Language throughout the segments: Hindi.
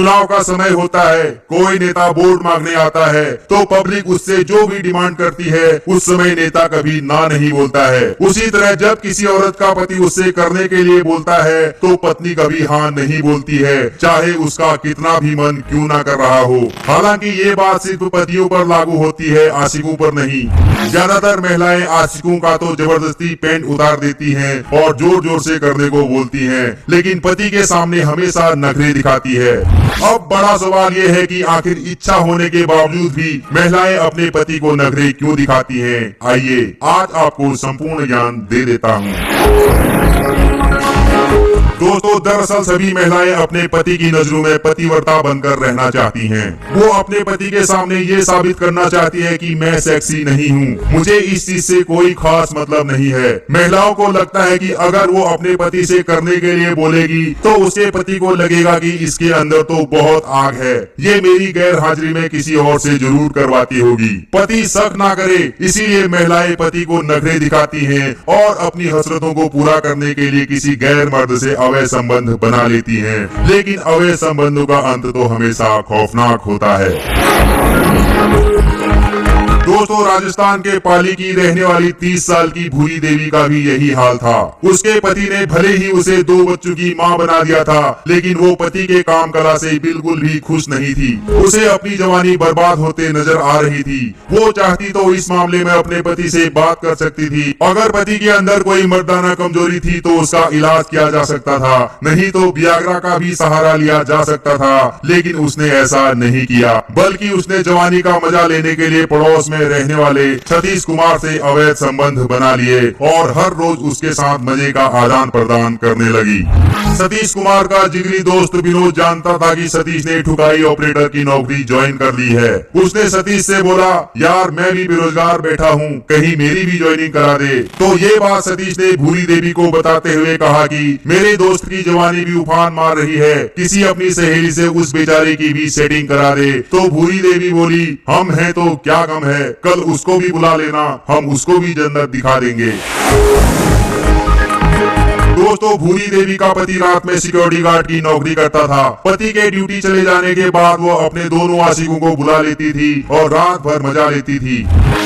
चुनाव का समय होता है, कोई नेता वोट मांगने आता है तो पब्लिक उससे जो भी डिमांड करती है उस समय नेता कभी ना नहीं बोलता है। उसी तरह जब किसी औरत का पति उससे करने के लिए बोलता है तो पत्नी कभी हाँ नहीं बोलती है, चाहे उसका कितना भी मन क्यों ना कर रहा हो। हालांकि ये बात सिर्फ पतियों पर लागू होती है, आशिकों पर नहीं। ज्यादातर महिलाएं आशिकों का तो जबरदस्ती पैंट उतार देती हैं और जोर जोर से करने को बोलती हैं, लेकिन पति के सामने हमेशा नखरे दिखाती है। अब बड़ा सवाल ये है कि आखिर इच्छा होने के बावजूद भी महिलाएं अपने पति को नखरे क्यों दिखाती हैं? आइए आज आपको संपूर्ण ज्ञान दे देता हूँ। दोस्तों, दरअसल सभी महिलाएं अपने पति की नजरों में पतिव्रता बनकर रहना चाहती हैं। वो अपने पति के सामने ये साबित करना चाहती है कि मैं सेक्सी नहीं हूँ, मुझे इस चीज से कोई खास मतलब नहीं है। महिलाओं को लगता है कि अगर वो अपने पति से करने के लिए बोलेगी तो उसके पति को लगेगा कि इसके अंदर तो बहुत आग है, ये मेरी गैर हाजिरी में किसी और से जरूर करवाती होगी। पति शक ना करे, इसीलिए महिलाएं पति को नखरे दिखाती हैं और अपनी हसरतों को पूरा करने के लिए किसी गैर मर्द से अवैध संबंध बना लेती हैं। लेकिन अवैध संबंधों का अंत तो हमेशा खौफनाक होता है। दोस्तों, राजस्थान के पाली की रहने वाली 30 साल की भूरी देवी का भी यही हाल था। उसके पति ने भले ही उसे 2 बच्चों की मां बना दिया था, लेकिन वो पति के काम कला से बिल्कुल भी खुश नहीं थी। उसे अपनी जवानी बर्बाद होते नजर आ रही थी। वो चाहती तो इस मामले में अपने पति से बात कर सकती थी। अगर पति के अंदर कोई मर्दाना कमजोरी थी तो उसका इलाज किया जा सकता था, नहीं तो वियाग्रा का भी सहारा लिया जा सकता था। लेकिन उसने ऐसा नहीं किया, बल्कि उसने जवानी का मजा लेने के लिए पड़ोस में रहने वाले सतीश कुमार से अवैध संबंध बना लिए और हर रोज उसके साथ मजे का आदान प्रदान करने लगी। सतीश कुमार का जिगरी दोस्त विनोद जानता था कि सतीश ने ठुकाई ऑपरेटर की नौकरी ज्वाइन कर ली है। उसने सतीश से बोला, यार मैं भी बेरोजगार बैठा हूँ, कहीं मेरी भी ज्वाइनिंग करा दे। तो ये बात सतीश ने भूरी देवी को बताते हुए कहा कि मेरे दोस्त की जवानी भी उफान मार रही है, किसी अपनी सहेली से उस बेचारे की भी सेटिंग करा दे। तो भूरी देवी बोली, हम हैं तो क्या गम है, कल उसको भी बुला लेना, हम उसको भी जन्नत दिखा देंगे। दोस्तों, भूरी देवी का पति रात में सिक्योरिटी गार्ड की नौकरी करता था। पति के ड्यूटी चले जाने के बाद वो अपने दोनों आशिकों को बुला लेती थी और रात भर मजा लेती थी।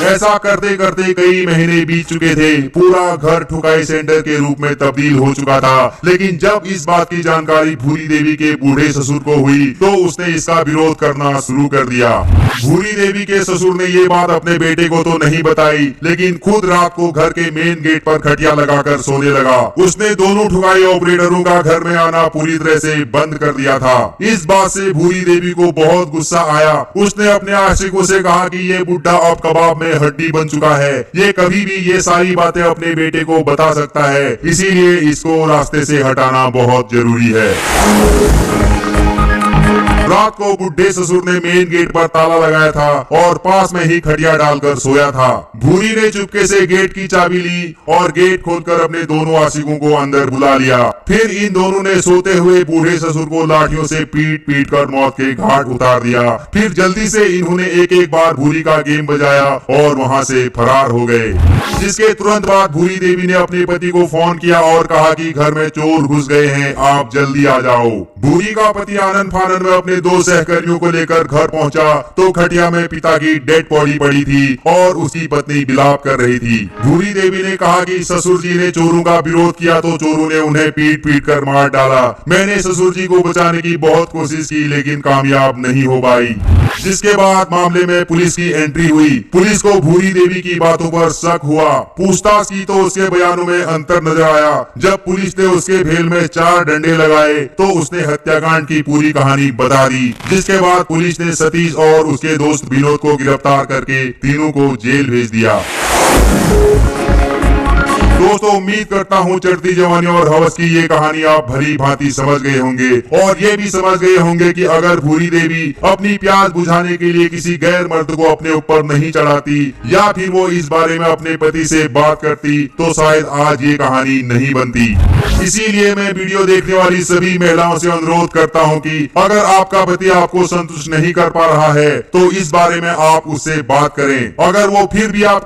ऐसा करते करते कई महीने बीत चुके थे। पूरा घर ठुकाई सेंटर के रूप में तब्दील हो चुका था। लेकिन जब इस बात की जानकारी भूरी देवी के बूढ़े ससुर को हुई तो उसने इसका विरोध करना शुरू कर दिया। भूरी देवी के ससुर ने ये बात अपने बेटे को तो नहीं बताई, लेकिन खुद रात को घर के मेन गेट पर खटिया लगाकर सोने लगा। उसने दोनों ठुकाई ऑपरेटरों का घर में आना पूरी तरह से बंद कर दिया था। इस बात से भूरी देवी को बहुत गुस्सा आया। उसने अपने आशिकों से कहा कि ये बुड्ढा अब कबाब में हड्डी बन चुका है, ये कभी भी ये सारी बातें अपने बेटे को बता सकता है, इसीलिए इसको रास्ते से हटाना बहुत जरूरी है। रात को बुढ़े ससुर ने मेन गेट पर ताला लगाया था और पास में ही खटिया डालकर सोया था। भूरी ने चुपके से गेट की चाबी ली और गेट खोलकर अपने दोनों आशिकों को अंदर बुला लिया। फिर इन दोनों ने सोते हुए बूढ़े ससुर को लाठियों से पीट पीट कर मौत के घाट उतार दिया। फिर जल्दी से इन्होंने एक एक बार भूरी का गेम बजाया और वहाँ से फरार हो गए। जिसके तुरंत बाद भूरी देवी ने अपने पति को फोन किया और कहा कि घर में चोर घुस गए हैं, आप जल्दी आ जाओ। भूरी का पति आनंद फानन में अपने 2 सहकर्मियों को लेकर घर पहुंचा तो खटिया में पिता की डेड बॉडी पड़ी थी और उसकी पत्नी विलाप कर रही थी। भूरी देवी ने कहा कि ससुर जी ने चोरों का विरोध किया तो चोरों ने उन्हें पीट पीट कर मार डाला। मैंने ससुर जी को बचाने की बहुत कोशिश की लेकिन कामयाब नहीं हो पाई। जिसके बाद मामले में पुलिस की एंट्री हुई। पुलिस को भूरी देवी की बातों पर शक हुआ। पूछताछ की तो उसके बयानों में अंतर नजर आया। जब पुलिस ने उसके भेल में 4 डंडे लगाए तो उसने हत्याकांड की पूरी कहानी बता दी। जिसके बाद पुलिस ने सतीश और उसके दोस्त विनोद को गिरफ्तार करके तीनों को जेल भेज दिया। दोस्तों, उम्मीद करता हूँ चढ़ती जवानी और हवस की ये कहानी आप भली भांति समझ गए होंगे और ये भी समझ गए होंगे कि अगर भूरी देवी अपनी प्यास बुझाने के लिए किसी गैर मर्द को अपने ऊपर नहीं चढ़ाती या फिर वो इस बारे में अपने पति से बात करती तो शायद आज ये कहानी नहीं बनती। इसीलिए मैं वीडियो देखने वाली सभी महिलाओं से अनुरोध करता हूँ कि अगर आपका पति आपको संतुष्ट नहीं कर पा रहा है तो इस बारे में आप उससे बात करें। अगर वो फिर भी आप